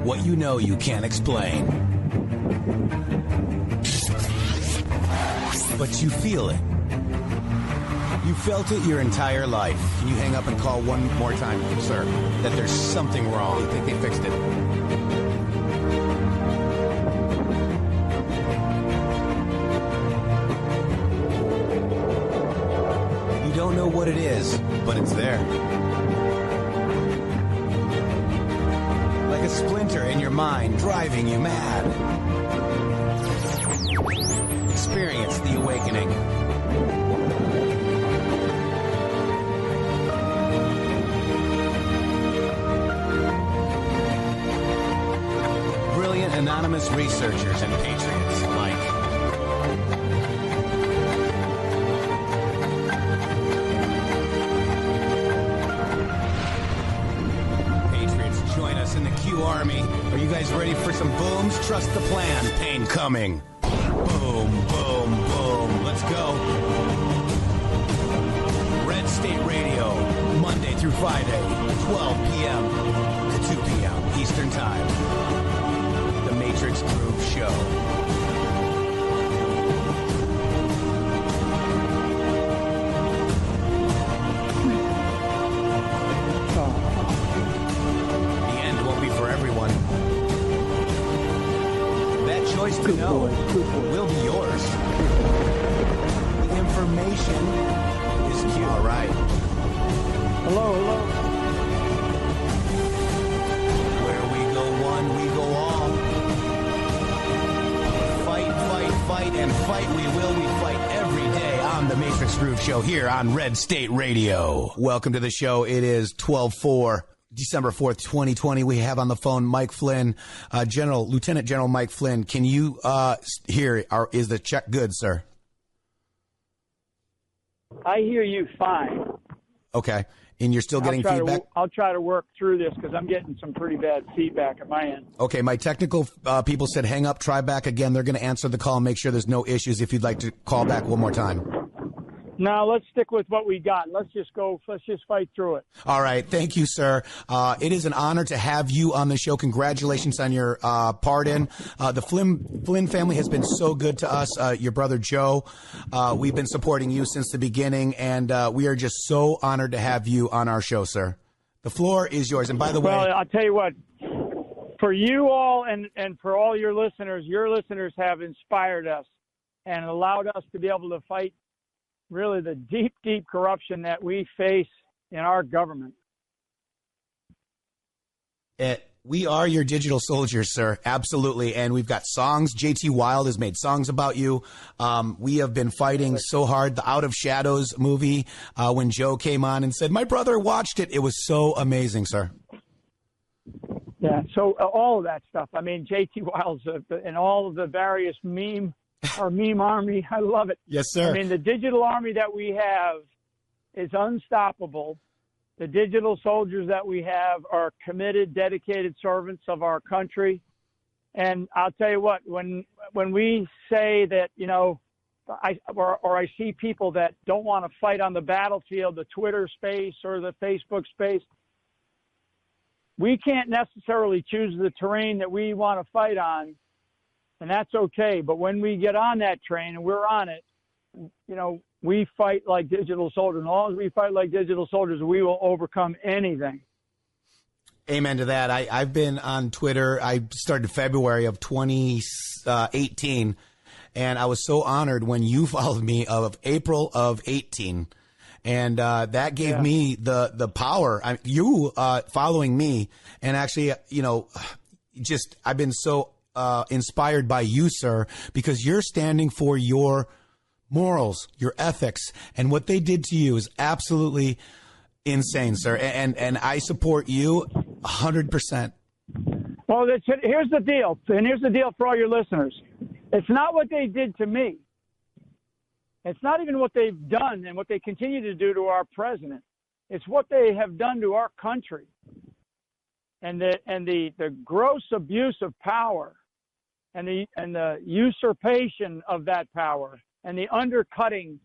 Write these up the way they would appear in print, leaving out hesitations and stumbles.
what you know you can't explain. But you feel it. You felt it your entire life. Can you hang up and call one more time, sir, that there's something wrong? You think they fixed it? You don't know what it is, but it's there. Like a splinter in your mind driving you mad. Experience the awakening. Brilliant anonymous researchers and patriots alike. Patriots, join us in the Q Army. Are you guys ready for some booms? Trust the plan. Pain coming. Boom, boom, boom. Let's go. Red State Radio, Monday through Friday, 12 p.m. to 2 p.m. Eastern Time. The Matrix Groove Show. The end won't be for everyone. That choice to know will be yours. The information is cute. All right. Hello, hello. Where we go one, we go all. Fight, fight, fight, and fight we will. We fight every day on the Matrix Groove Show here on Red State Radio. Welcome to the show. It is 12/4. December 4th, 2020. We have on the phone Mike Flynn, Lieutenant General Mike Flynn. Can you hear? Is the check good, sir? I hear you fine. Okay. And you're still getting feedback? I'll try to work through this because I'm getting some pretty bad feedback at my end. Okay. My technical people said hang up, try back again. They're going to answer the call and make sure there's no issues if you'd like to call back one more time. No, let's stick with what we got. Let's just fight through it. All right. Thank you, sir. It is an honor to have you on the show. Congratulations on your pardon. The Flynn family has been so good to us. Your brother, Joe, we've been supporting you since the beginning, and we are just so honored to have you on our show, sir. The floor is yours. And by the way... Well, I'll tell you what. For you all and for all your listeners have inspired us and allowed us to be able to fight really the deep, deep corruption that we face in our government. We are your digital soldiers, sir. Absolutely. And we've got songs. J.T. Wild has made songs about you. We have been fighting so hard. The Out of Shadows movie, when Joe came on and said, my brother watched it. It was so amazing, sir. Yeah. So all of that stuff. I mean, J.T. Wild's and all of the various meme army. I love it. Yes, sir. I mean, the digital army that we have is unstoppable. The digital soldiers that we have are committed, dedicated servants of our country. And I'll tell you what, when we say that, you know, I see people that don't want to fight on the battlefield, the Twitter space or the Facebook space, we can't necessarily choose the terrain that we want to fight on. And that's okay. But when we get on that train and we're on it, you know, we fight like digital soldiers. And as long as we fight like digital soldiers, we will overcome anything. Amen to that. I've been on Twitter. I started February of 2018, and I was so honored when you followed me of April of 18. And that gave me the power. You following me, and actually, you know, just I've been so inspired by you, sir, because you're standing for your morals, your ethics, and what they did to you is absolutely insane, sir. And I support you 100%. Well, here's the deal, and here's the deal for all your listeners. It's not what they did to me. It's not even what they've done and what they continue to do to our president. It's what they have done to our country, and the gross abuse of power, and the usurpation of that power, and the undercutting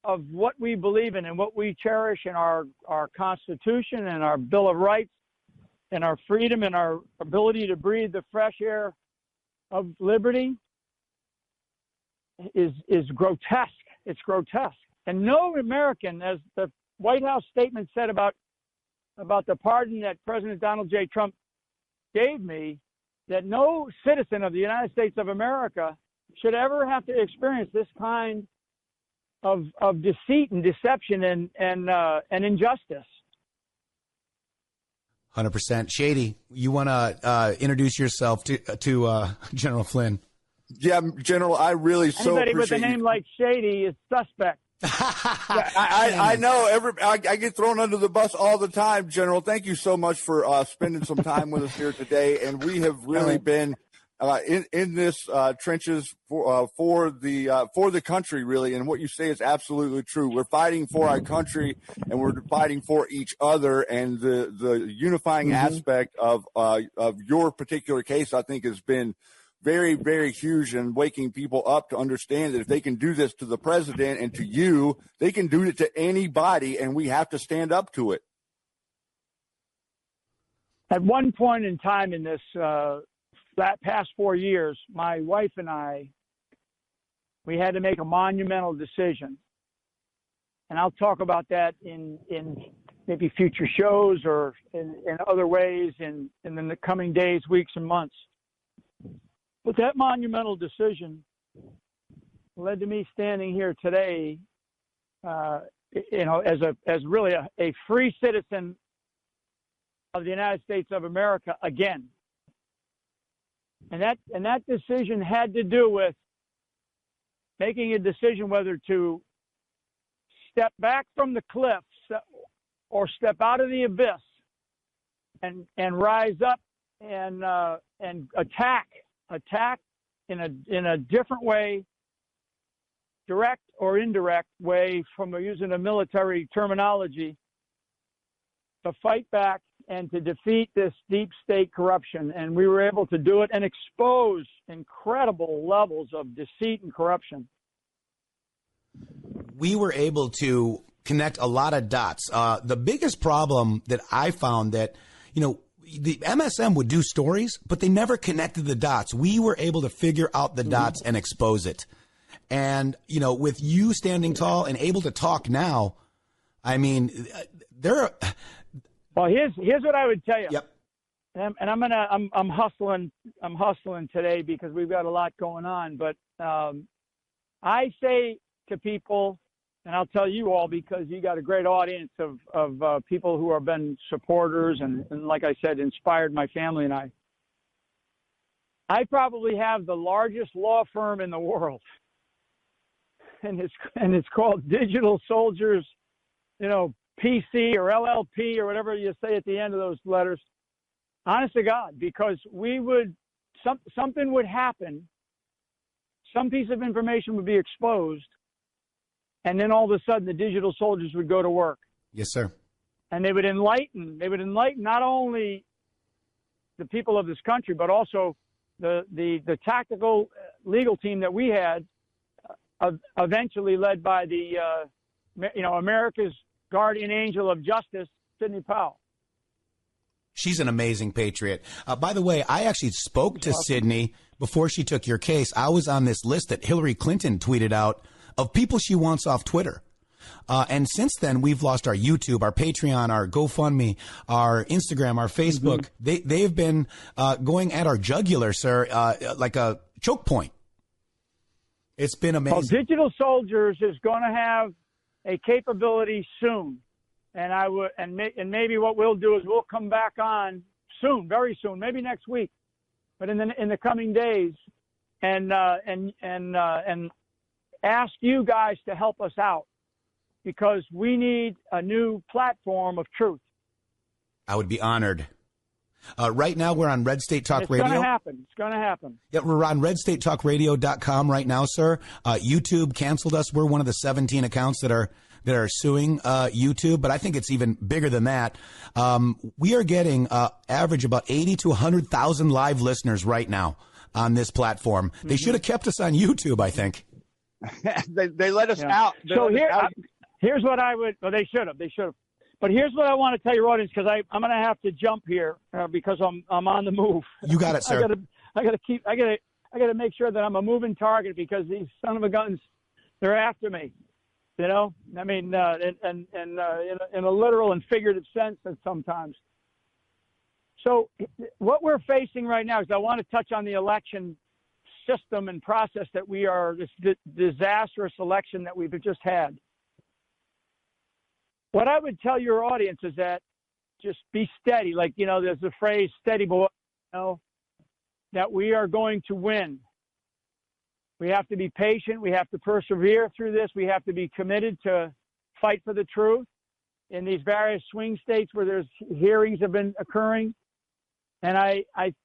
of what we believe in and what we cherish in our Constitution and our Bill of Rights. and our freedom and our ability to breathe the fresh air of liberty is grotesque. It's grotesque. And no American, as the White House statement said about the pardon that President Donald J. Trump gave me, that no citizen of the United States of America should ever have to experience this kind of deceit and deception and injustice. 100%. Shady, you want to introduce yourself to General Flynn? Yeah, General, I really so appreciate anybody with a name like Shady is suspect. I know. I get thrown under the bus all the time, General. Thank you so much for spending some time with us here today. And we have really been in this trenches for the country, really. And what you say is absolutely true. We're fighting for our country, and we're fighting for each other. And the unifying aspect of your particular case, I think, has been very, very huge in waking people up to understand that if they can do this to the president and to you, they can do it to anybody, and we have to stand up to it. At one point in time in this that past 4 years, my wife and I, we had to make a monumental decision. And I'll talk about that in maybe future shows or in other ways in the coming days, weeks, and months. But that monumental decision led to me standing here today, as really a free citizen of the United States of America again. And that decision had to do with making a decision whether to step back from the cliffs or step out of the abyss and rise up and attack in a different way, direct or indirect way, from using a military terminology, to fight back and to defeat this deep state corruption. And we were able to do it and expose incredible levels of deceit and corruption. We were able to connect a lot of dots. The biggest problem that I found that, the MSM would do stories, but they never connected the dots. We were able to figure out the dots and expose it. And, with you standing tall and able to talk now, I mean, Well, here's what I would tell you. Yep. And I'm hustling today because we've got a lot going on. But I say to people, and I'll tell you all because you got a great audience of people who have been supporters and like I said, inspired my family and I. I probably have the largest law firm in the world, and it's called Digital Soldiers, PC or LLP or whatever you say at the end of those letters. Honest to God, because something would happen, some piece of information would be exposed, and then all of a sudden the digital soldiers would go to work. Yes, sir. And they would enlighten not only the people of this country, but also the tactical legal team that we had, eventually led by the America's guardian angel of justice, Sidney Powell. She's an amazing patriot. By the way, I actually spoke to Sidney before she took your case. I was on this list that Hillary Clinton tweeted out of people she wants off Twitter. And since then, we've lost our YouTube, our Patreon, our GoFundMe, our Instagram, our Facebook. They've been going at our jugular, sir, like a choke point. It's been amazing. Well, Digital Soldiers is going to have a capability soon. And maybe what we'll do is we'll come back on soon, very soon, maybe next week, but in the coming days, and ask you guys to help us out, because we need a new platform of truth. I would be honored. Right now, we're on Red State Talk Radio. It's going to happen. Yeah, we're on redstatetalkradio.com right now, sir. YouTube canceled us. We're one of the 17 accounts that are suing YouTube, but I think it's even bigger than that. We are getting average about 80 to 100,000 live listeners right now on this platform. They should have kept us on YouTube, I think. they let us out. So here's what I would. Well, they should have. But here's what I want to tell your audience, because I'm going to have to jump here because I'm on the move. You got it, sir. I got to make sure that I'm a moving target, because these son of a guns, they're after me. You know, I mean, in a literal and figurative sense, sometimes. So what we're facing right now is, I want to touch on the election system and process that this disastrous election that we've just had. What I would tell your audience is that just be steady. Like, you know, there's the phrase steady boy, you know, that we are going to win. We have to be patient. We have to persevere through this. We have to be committed to fight for the truth in these various swing states where there's hearings have been occurring. And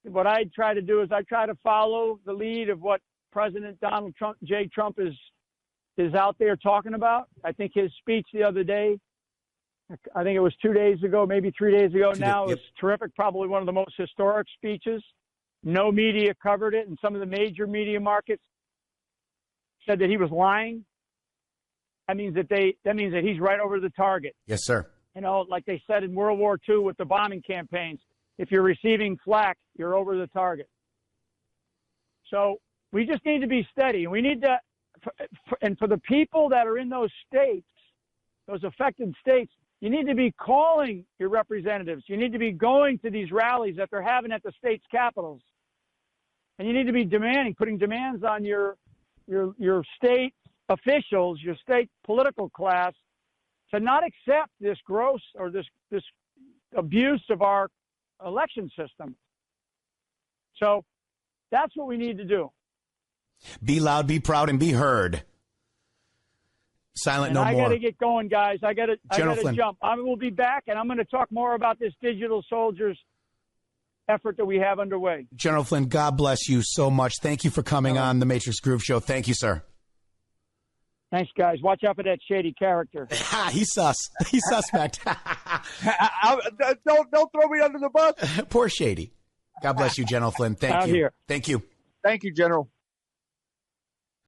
what I try to do is I try to follow the lead of what President Donald J. Trump is out there talking about. I think his speech the other day, I think it was 2 days ago, maybe 3 days ago now, it was terrific. Probably one of the most historic speeches. No media covered it, and some of the major media markets said that he was lying. That means that he's right over the target. Yes, sir. You know, like they said in World War II with the bombing campaigns, if you're receiving flak, you're over the target. So we just need to be steady, and we need to, and for the people that are in those states, those affected states, you need to be calling your representatives. You need to be going to these rallies that they're having at the state's capitals, and you need to be putting demands on your state officials, your state political class, to not accept this gross or this abuse of our election system. So that's what we need to do. Be loud, be proud, and be heard. Silent, and no more. I got to get going, guys. I got to Flynn. jump. I will be back, and I'm going to talk more about this digital soldiers effort that we have underway. General Flynn, God bless you so much. Thank you for coming on the Matrix Groove Show. Thank you, sir. Thanks, guys. Watch out for that shady character. He's sus. He's suspect. Don't throw me under the bus. Poor Shady. God bless you, General Flynn. Thank you. Here. Thank you. Thank you, General.